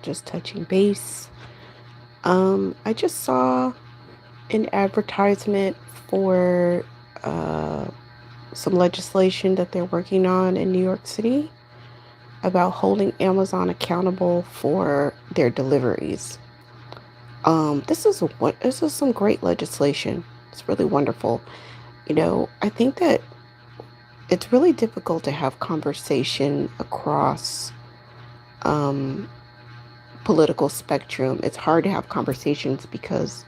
just touching base. I just saw an advertisement for uh, some legislation that they're working on in New York City about holding Amazon accountable for their deliveries. This is some great legislation. It's really wonderful. I think that it's really difficult to have conversation across um, political spectrum. It's hard to have conversations because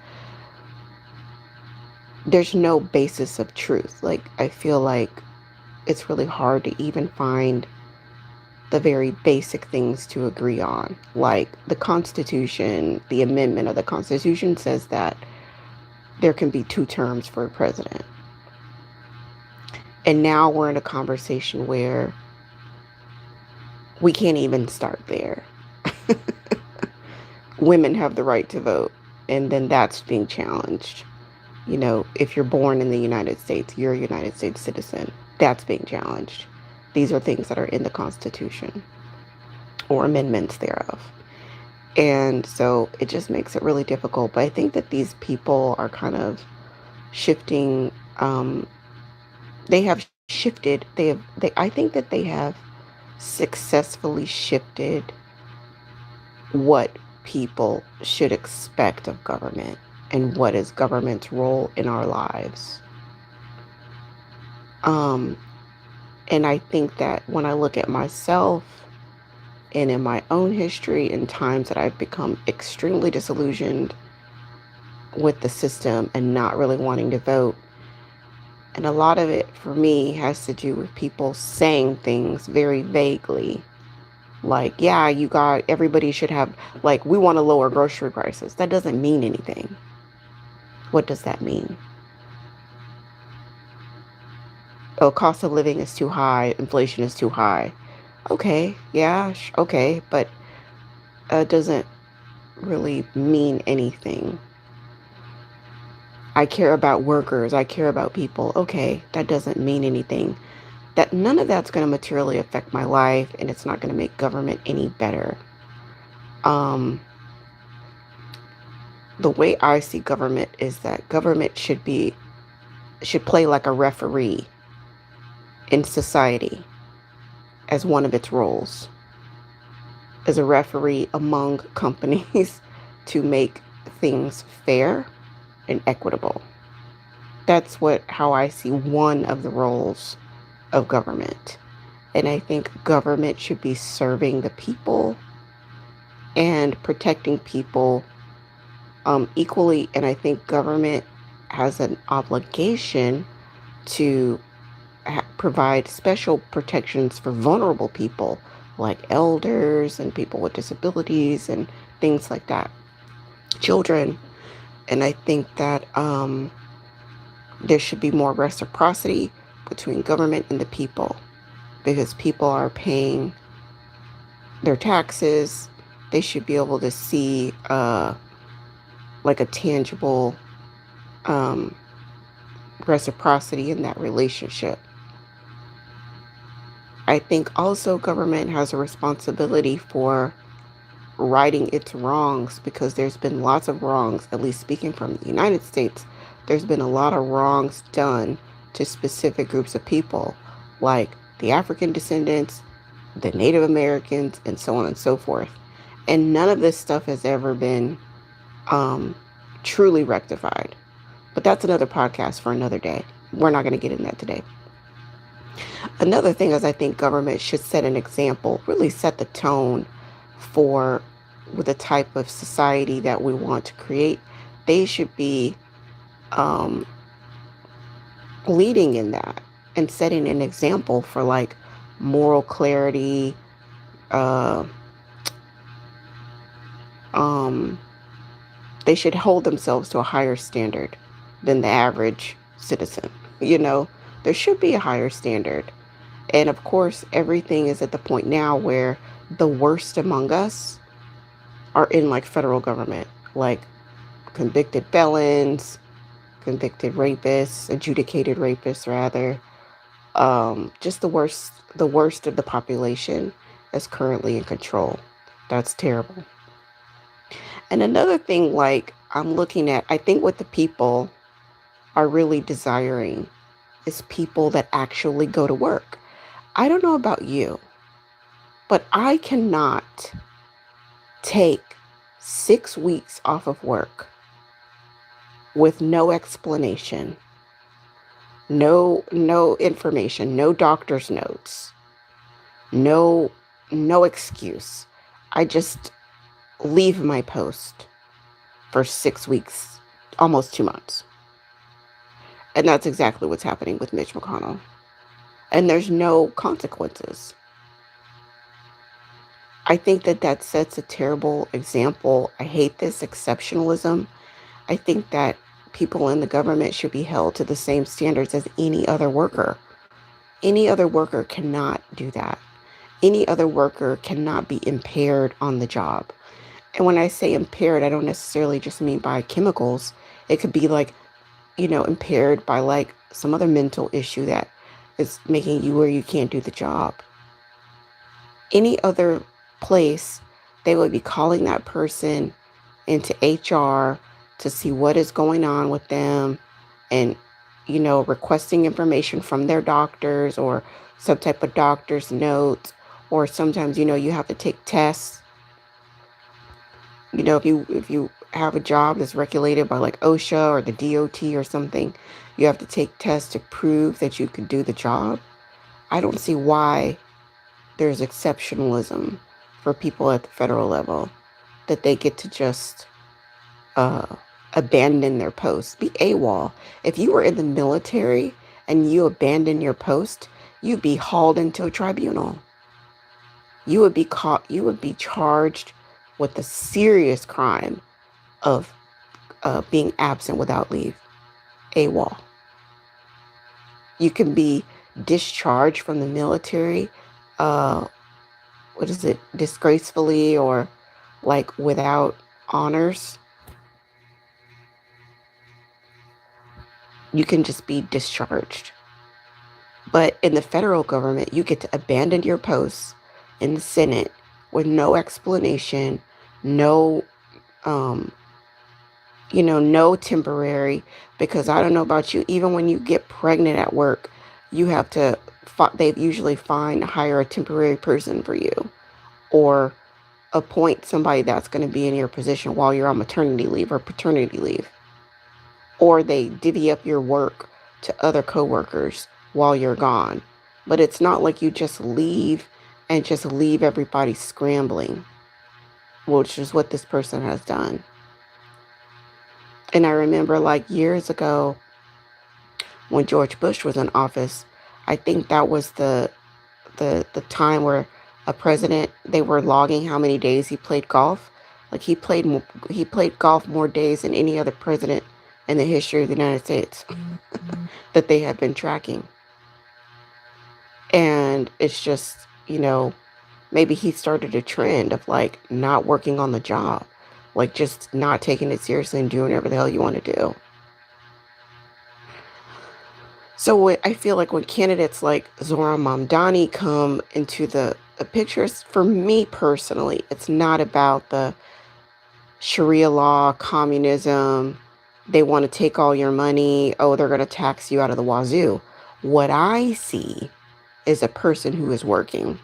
there's no basis of truth. Like, I feel like it's really hard to even find the very basic things to agree on. Like the Constitution, the amendment of the Constitution says that there can be two terms for a president. And now we're in a conversation where we can't even start there. Women have the right to vote, and then that's being challenged. If you're born in the United States, you're a United States citizen. That's being challenged. These are things that are in the Constitution or amendments thereof. And so it just makes it really difficult. But I think that these people are kind of shifting. They have shifted. I think that they have successfully shifted what people should expect of government and what is government's role in our lives. Um, and I think that when I look at myself and in my own history and times that I've become extremely disillusioned with the system and not really wanting to vote, and a lot of it for me has to do with people saying things very vaguely. Like, yeah, everybody should have, like, we want to lower grocery prices. That doesn't mean anything. What does that mean? Oh, cost of living is too high, inflation is too high. Okay, yeah, okay, but doesn't really mean anything. I care about workers, I care about people. Okay, that doesn't mean anything. That none of that's going to materially affect my life, and it's not going to make government any better. Um, the way I see government is that government should play like a referee in society as one of its roles, as a referee among companies to make things fair and equitable. That's how I see one of the roles of government. And I think government should be serving the people and protecting people equally. And I think government has an obligation to provide special protections for vulnerable people like elders and people with disabilities and things like that, children. And I think that there should be more reciprocity between government and the people, because people are paying their taxes. They should be able to see like a tangible reciprocity in that relationship. I think also government has a responsibility for righting its wrongs, because there's been lots of wrongs, at least speaking from the United States. There's been a lot of wrongs done to specific groups of people, like the African descendants, the Native Americans, and so on and so forth. And none of this stuff has ever been truly rectified. But that's another podcast for another day. We're not going to get in that today. Another thing is, I think government should set an example, really set the tone for with the type of society that we want to create. They should be leading in that and setting an example for like moral clarity. Uh, they should hold themselves to a higher standard than the average citizen. There should be a higher standard. And of course, everything is at the point now where the worst among us are in like federal government, like convicted felons, convicted rapists, adjudicated rapists rather. Just the worst of the population is currently in control. That's terrible. And another thing, like, I'm looking at, I think what the people are really desiring is people that actually go to work. I don't know about you, but I cannot take 6 weeks off of work with no explanation, no information, no doctor's notes, no no excuse. I just leave my post for 6 weeks, almost 2 months. And that's exactly what's happening with Mitch McConnell. And there's no consequences. I think that that sets a terrible example. I hate this exceptionalism. I think that people in the government should be held to the same standards as any other worker. Any other worker cannot do that. Any other worker cannot be impaired on the job. And when I say impaired, I don't necessarily just mean by chemicals. It could be like, impaired by like some other mental issue that is making you where you can't do the job. Any other place, they would be calling that person into HR to see what is going on with them and, requesting information from their doctors or some type of doctor's notes. Or sometimes, you have to take tests. If you have a job that's regulated by like OSHA or the DOT or something, you have to take tests to prove that you can do the job. I don't see why there's exceptionalism for people at the federal level, that they get to just uh, abandon their post, be AWOL. If you were in the military and you abandon your post, you'd be hauled into a tribunal. You would be caught, you would be charged with the serious crime of being absent without leave, AWOL. You can be discharged from the military, uh, disgracefully or like without honors. You can just be discharged. But in the federal government, you get to abandon your posts in the Senate with no explanation, no, um, no temporary, because I don't know about you, even when you get pregnant at work, you have to, they usually hire a temporary person for you or appoint somebody that's going to be in your position while you're on maternity leave or paternity leave. Or they divvy up your work to other coworkers while you're gone. But it's not like you just leave and just leave everybody scrambling, which is what this person has done. And I remember like years ago when George Bush was in office, I think that was the time where a president, they were logging how many days he played golf. Like he played golf more days than any other president in the history of the United States that they had been tracking. And it's just, maybe he started a trend of like not working on the job, like just not taking it seriously and doing whatever the hell you want to do. So I feel like when candidates like Zohran Mamdani come into the pictures, for me personally, it's not about the Sharia law, communism. They want to take all your money. Oh, they're going to tax you out of the wazoo. What I see is a person who is working.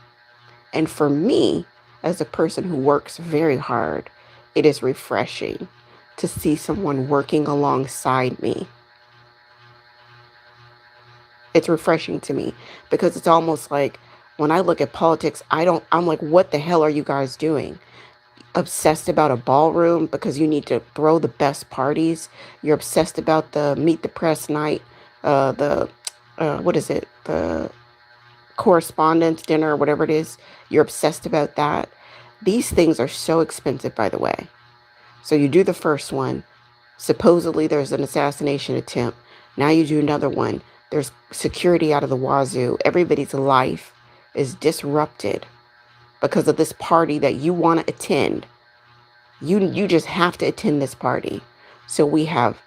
And for me, as a person who works very hard, it is refreshing to see someone working alongside me. It's refreshing to me because it's almost like when I look at politics, I'm like, what the hell are you guys doing? Obsessed about a ballroom because you need to throw the best parties. You're obsessed about the meet the press night, what is it? The correspondence dinner or whatever it is. You're obsessed about that. These things are so expensive, by the way. So you do the first one. Supposedly there's an assassination attempt. Now you do another one. There's security out of the wazoo. Everybody's life is disrupted because of this party that you want to attend. You just have to attend this party. So we have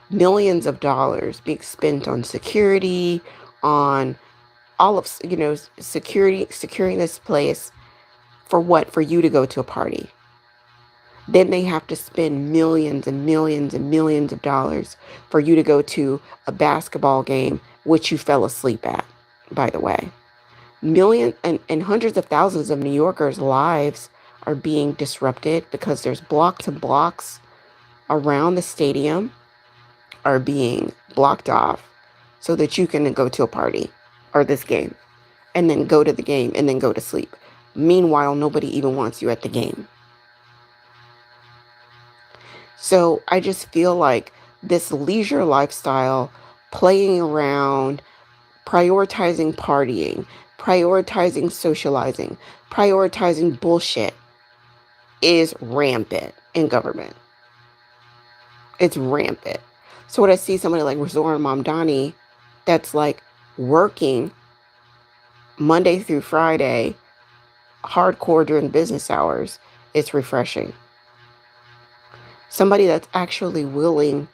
millions of dollars being spent on security, on all of, securing this place for what? For you to go to a party. Then they have to spend millions and millions and millions of dollars for you to go to a basketball game, which you fell asleep at, by the way. Millions and hundreds of thousands of New Yorkers' lives are being disrupted because there's blocks and blocks around the stadium are being blocked off so that you can go to a party or this game and then go to the game and then go to sleep. Meanwhile, nobody even wants you at the game. So I just feel like this leisure lifestyle, playing around, prioritizing partying, prioritizing socializing, prioritizing bullshit is rampant in government. It's rampant. So when I see somebody like Zoran Mamdani that's like working Monday through Friday, hardcore during business hours, it's refreshing. Somebody that's actually willing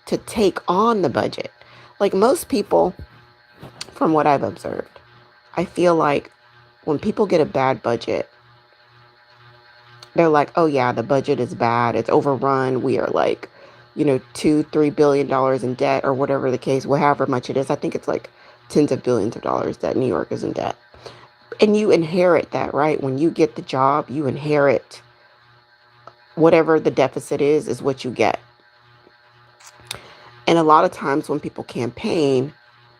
to take on the budget. Like most people, from what I've observed, I feel like when people get a bad budget, they're like, oh yeah, the budget is bad. It's overrun. We are like, $2-3 billion in debt or whatever the case, however much it is. I think it's like tens of billions of dollars that New York is in debt. And you inherit that, right? When you get the job, you inherit whatever the deficit is what you get. And a lot of times when people campaign,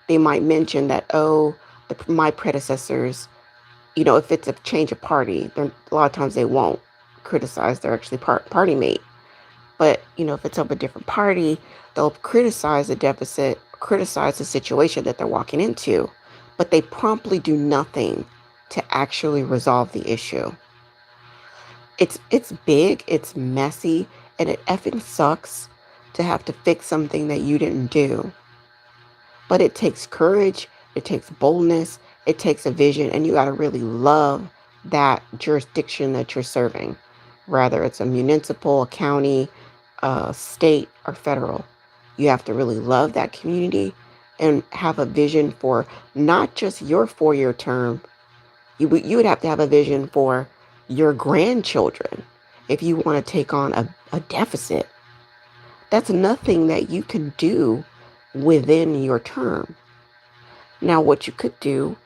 they might mention that, oh, my predecessors, if it's a change of party, a lot of times they won't criticize their actually party mate. But, if it's of a different party, they'll criticize the deficit, criticize the situation that they're walking into, but they promptly do nothing to actually resolve the issue. It's big, it's messy, and it effing sucks to have to fix something that you didn't do. But it takes courage, it takes boldness, it takes a vision, and you got to really love that jurisdiction that you're serving, whether it's a municipal, a county, a state, or federal. You have to really love that community and have a vision for not just your 4-year term. You would have to have a vision for your grandchildren if you want to take on a deficit. That's nothing that you can do within your term. Now, what you could do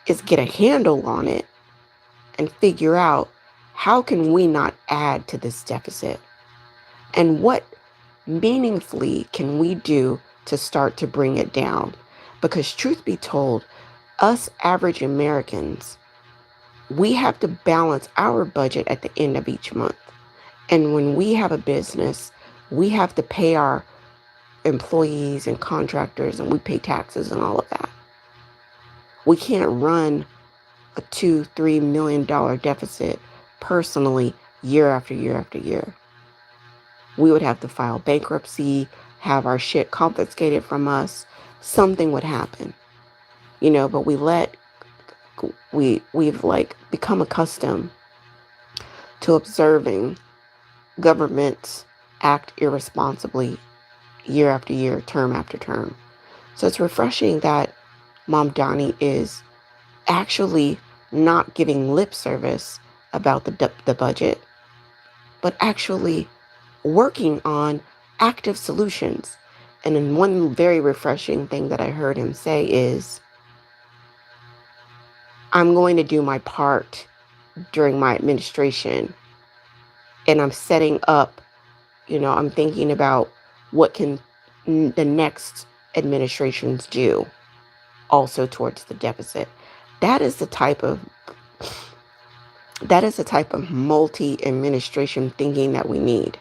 is get a handle on it and figure out how can we not add to this deficit? And what meaningfully can we do to start to bring it down? Because truth be told, us average Americans, we have to balance our budget at the end of each month. And when we have a business, we have to pay our employees and contractors, and we pay taxes and all of that. We can't run a $2-3 million deficit personally year after year after year. We would have to file bankruptcy, have our shit confiscated from us. Something would happen, but we've like become accustomed to observing governments act irresponsibly year after year, term after term. So it's refreshing that Mamdani is actually not giving lip service about the budget, but actually working on active solutions. And then one very refreshing thing that I heard him say is, I'm going to do my part during my administration. And I'm setting up, I'm thinking about what can the next administrations do also towards the deficit. That is the type of multi-administration thinking that we need.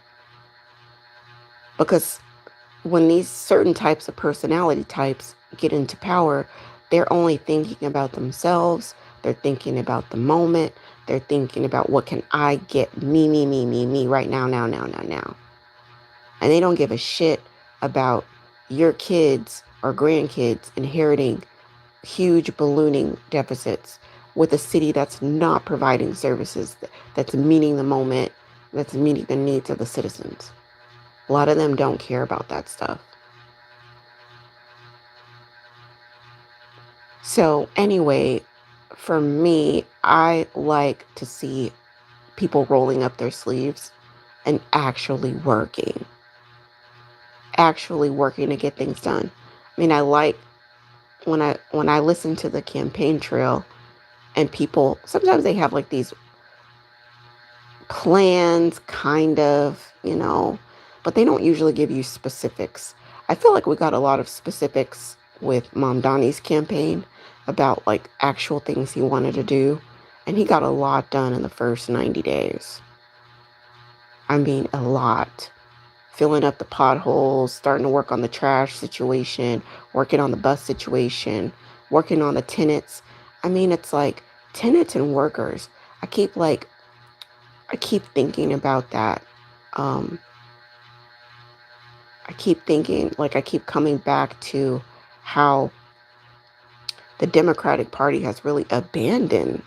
Because when these certain types of personality types get into power, they're only thinking about themselves. They're thinking about the moment. They're thinking about what can I get me right now. And they don't give a shit about your kids or grandkids inheriting huge ballooning deficits with a city that's not providing services, that's meeting the moment, that's meeting the needs of the citizens. A lot of them don't care about that stuff. So anyway, for me, I like to see people rolling up their sleeves and actually working to get things done. I mean, I like when I listen to the campaign trail, and people sometimes they have like these plans, kind of, but they don't usually give you specifics. I feel like we got a lot of specifics with Mom Donnie's campaign about like actual things he wanted to do, and he got a lot done in the first 90 days. I mean, a lot. Filling up the potholes, starting to work on the trash situation, working on the bus situation, working on the tenants. I mean, it's like tenants and workers. I keep like I keep thinking about that. Um, I keep thinking, like, I keep coming back to how the Democratic Party has really abandoned,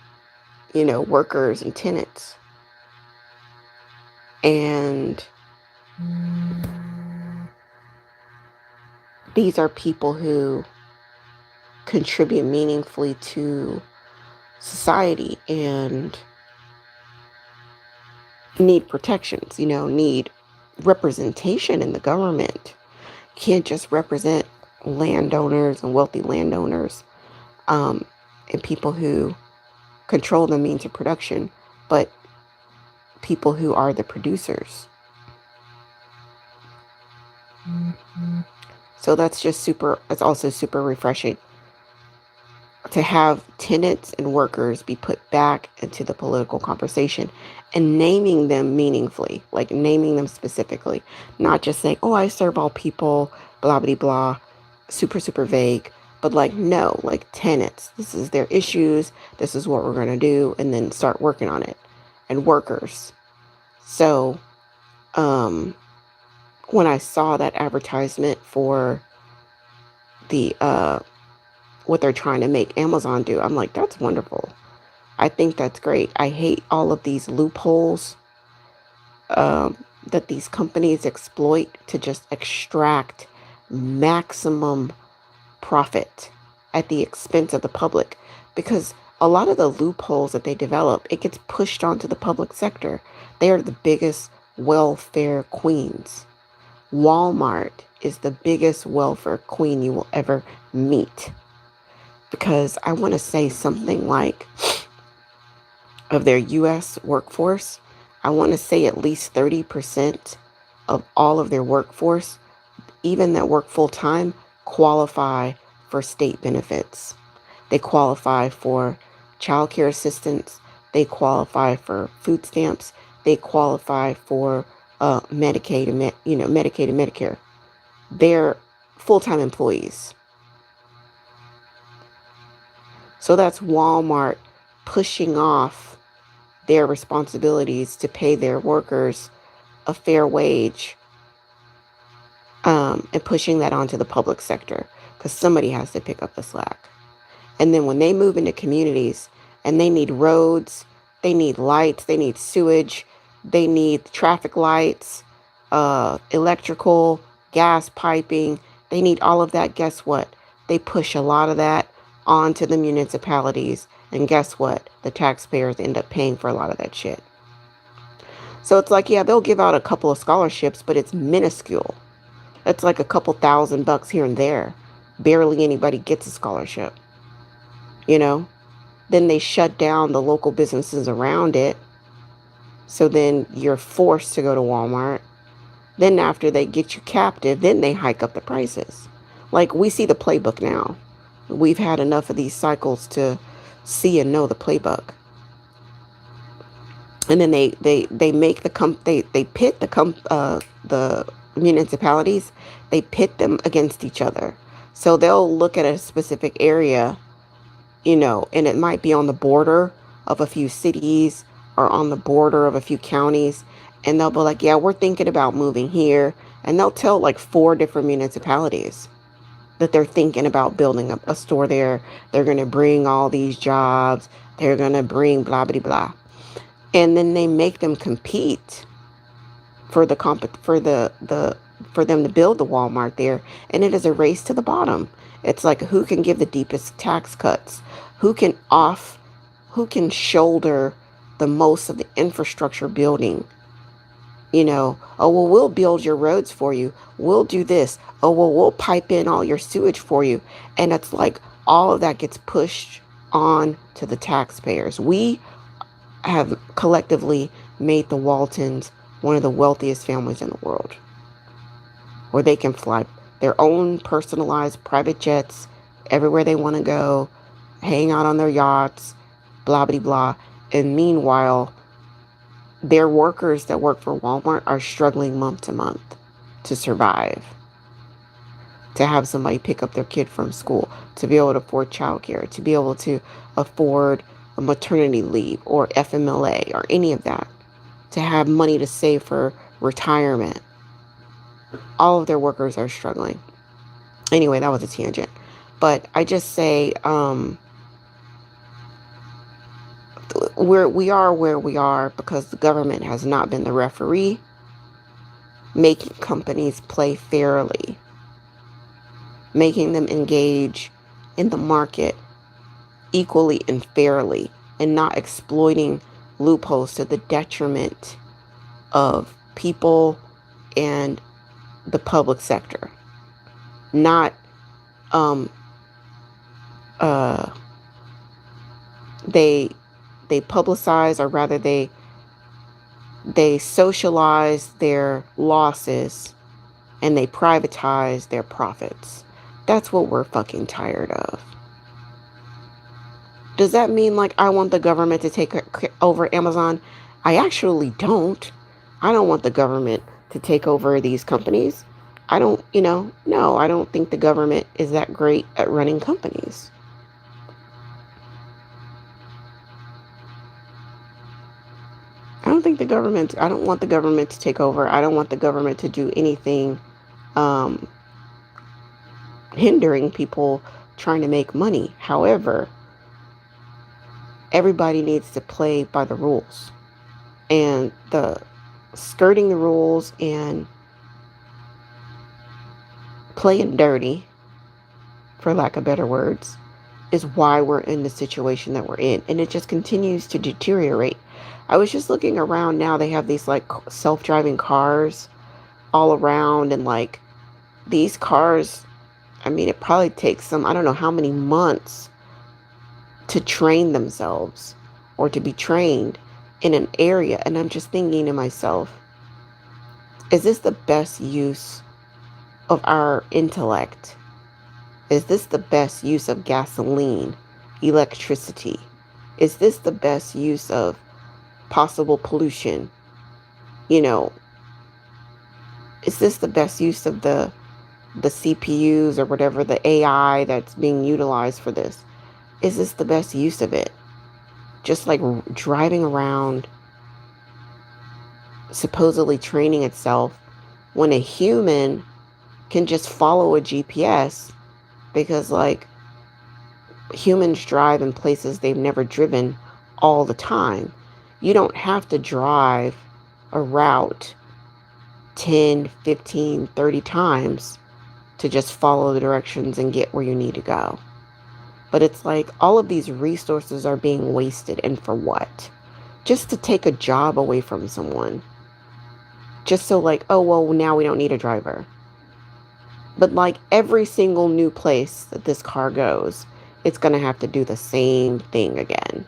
workers and tenants. And these are people who contribute meaningfully to society and need protections, need representation in the government. Can't just represent landowners and wealthy landowners, um, and people who control the means of production, but people who are the producers. So that's also super refreshing to have tenants and workers be put back into the political conversation and naming them meaningfully, like naming them specifically, not just saying, oh, I serve all people, blah, blah, blah, super, super vague, but like, no, like tenants, this is their issues, this is what we're going to do, and then start working on it. And workers. So, when I saw that advertisement for the, what they're trying to make Amazon do, I'm like, that's wonderful. I think that's great. I hate all of these loopholes that these companies exploit to just extract maximum profit at the expense of the public. Because a lot of the loopholes that they develop, it gets pushed onto the public sector. They are the biggest welfare queens. Walmart is the biggest welfare queen you will ever meet. Because I want to say something like, of their U.S. workforce, I want to say at least 30% of all of their workforce, even that work full time, qualify for state benefits. They qualify for child care assistance. They qualify for food stamps. They qualify for Medicaid and Medicaid and Medicare. They're full-time employees. So that's Walmart pushing off their responsibilities to pay their workers a fair wage, and pushing that onto the public sector because somebody has to pick up the slack. And then when they move into communities and they need roads, they need lights, they need sewage, they need traffic lights, electrical, gas piping, they need all of that. Guess what? They push a lot of that onto the municipalities. And guess what? The taxpayers end up paying for a lot of that shit. So it's like, yeah, they'll give out a couple of scholarships, but it's minuscule. It's like a couple $1,000 here and there. Barely anybody gets a scholarship. Then they shut down the local businesses around it. So then you're forced to go to Walmart. Then after they get you captive, then they hike up the prices. Like, we see the playbook now. We've had enough of these cycles to see and know the playbook. And then they make they pit the municipalities. They pit them against each other. So they'll look at a specific area, and it might be on the border of a few cities or on the border of a few counties. And they'll be like, yeah, we're thinking about moving here. And they'll tell like 4 different municipalities that they're thinking about building a store there. They're going to bring all these jobs. They're going to bring blah, blah, blah. And then they make them compete for for them to build the Walmart there. And it is a race to the bottom. It's like, who can give the deepest tax cuts? Who can shoulder the most of the infrastructure building. Oh, well, we'll build your roads for you. We'll do this. Oh, well, we'll pipe in all your sewage for you. And it's like all of that gets pushed on to the taxpayers. We have collectively made the Waltons one of the wealthiest families in the world, where they can fly their own personalized private jets everywhere they want to go, hang out on their yachts, blah, blah, blah. And meanwhile, their workers that work for Walmart are struggling month to month to survive, to have somebody pick up their kid from school, to be able to afford childcare, to be able to afford a maternity leave or FMLA or any of that, to have money to save for retirement. All of their workers are struggling. Anyway, that was a tangent. But I just say, we are where we are because the government has not been the referee, making companies play fairly, making them engage in the market equally and fairly, and not exploiting loopholes to the detriment of people and the public sector. Not they publicize, or rather they socialize their losses and they privatize their profits. That's what we're fucking tired of. Does that mean like I want the government to take over Amazon? I actually don't. I don't want the government to take over these companies. I don't, no, I don't think the government is that great at running companies. I don't want the government to take over. I don't want the government to do anything hindering people trying to make money. However, everybody needs to play by the rules. And the skirting the rules and playing dirty, for lack of better words, is why we're in the situation that we're in. And it just continues to deteriorate. I was just looking around now. They have these like self-driving cars all around. And like these cars, I mean, it probably takes them, I don't know how many months to train themselves or to be trained in an area. And I'm just thinking to myself, is this the best use of our intellect? Is this the best use of gasoline, electricity? Is this the best use of possible pollution? Is this the best use of the CPUs or whatever, the AI that's being utilized for this? Is this the best use of it? Just like driving around, supposedly training itself, when a human can just follow a GPS, because like humans drive in places they've never driven all the time. You don't have to drive a route 10, 15, 30 times to just follow the directions and get where you need to go. But it's like all of these resources are being wasted, and for what? Just to take a job away from someone. Just so like, oh, well, now we don't need a driver. But like every single new place that this car goes, it's going to have to do the same thing again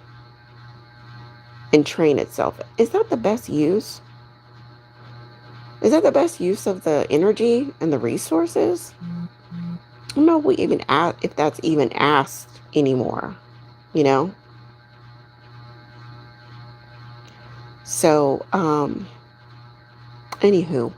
and train itself. Is that the best use? Is that the best use of the energy and the resources? I don't know if that's even asked anymore, So, anywho.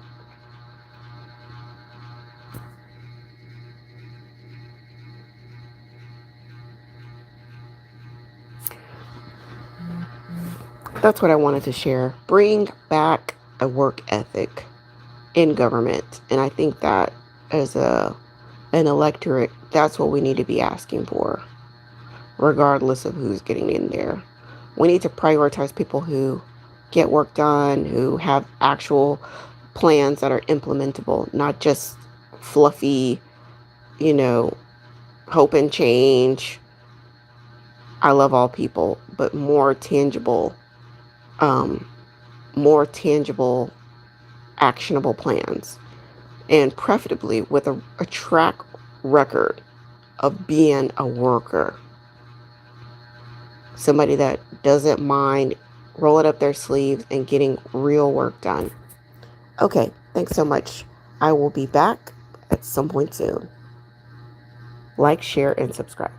That's what I wanted to share. Bring back a work ethic in government. And I think that as an electorate, that's what we need to be asking for, regardless of who's getting in there. We need to prioritize people who get work done, who have actual plans that are implementable, not just fluffy, hope and change. I love all people, but more tangible um, more tangible, actionable plans, and preferably with a track record of being a worker, somebody that doesn't mind rolling up their sleeves and getting real work done. Okay, thanks so much. I will be back at some point soon. Like, share, and subscribe.